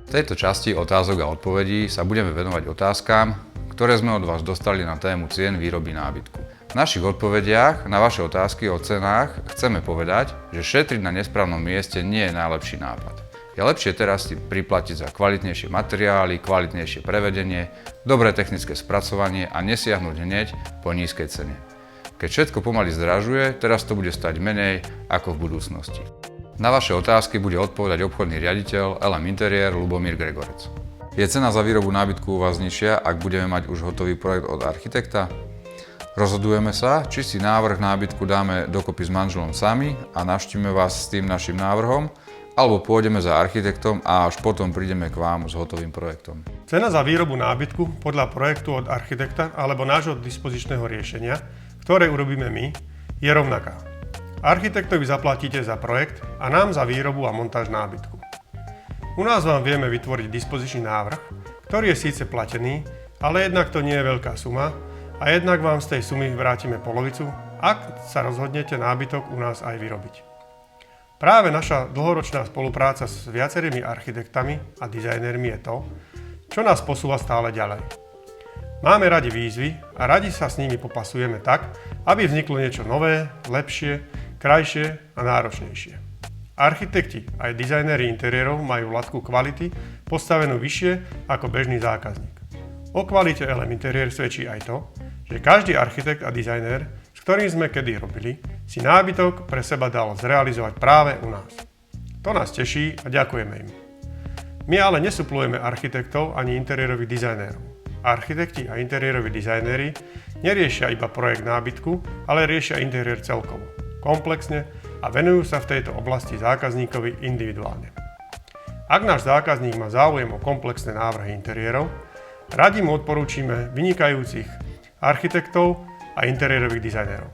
V tejto časti otázok a odpovedí sa budeme venovať otázkam, ktoré sme od vás dostali na tému cien výroby nábytku. V našich odpovediach na vaše otázky o cenách chceme povedať, že šetriť na nesprávnom mieste nie je najlepší nápad. Je lepšie teraz si priplatiť za kvalitnejšie materiály, kvalitnejšie prevedenie, dobré technické spracovanie a nesiahnuť hneď po nízkej cene. Keď všetko pomaly zdražuje, teraz to bude stať menej ako v budúcnosti. Na vaše otázky bude odpovedať obchodný riaditeľ LM Interiér Ľubomír Gregorec. Je cena za výrobu nábytku u vás nižšia, ak budeme mať už hotový projekt od architekta? Rozhodujeme sa, či si návrh nábytku dáme dokopy s manželom sami a navštívime vás s tým našim návrhom, alebo pôjdeme za architektom a až potom prídeme k vám s hotovým projektom. Cena za výrobu nábytku podľa projektu od architekta alebo nášho dispozičného riešenia, ktoré urobíme my, je rovnaká. Architektovi zaplatíte za projekt a nám za výrobu a montáž nábytku. U nás vám vieme vytvoriť dispozičný návrh, ktorý je síce platený, ale jednak to nie je veľká suma a jednak vám z tej sumy vrátime polovicu, ak sa rozhodnete nábytok u nás aj vyrobiť. Práve naša dlhoročná spolupráca s viacerými architektami a dizajnermi je to, čo nás posúva stále ďalej. Máme radi výzvy a radi sa s nimi popasujeme tak, aby vzniklo niečo nové, lepšie, krajšie a náročnejšie. Architekti aj dizajneri interiérov majú latku kvality postavenú vyššie ako bežný zákazník. O kvalite LM Interiér svedčí aj to, že každý architekt a dizajner, s ktorým sme kedy robili, si nábytok pre seba dal zrealizovať práve u nás. To nás teší a ďakujeme im. My ale nesuplujeme architektov ani interiérových dizajnérov. Architekti a interiéroví dizajnéri neriešia iba projekt nábytku, ale riešia interiér celkovo, komplexne a venujú sa v tejto oblasti zákazníkovi individuálne. Ak náš zákazník má záujem o komplexné návrhy interiérov, radi mu odporúčime vynikajúcich architektov a interiérových dizajnérov.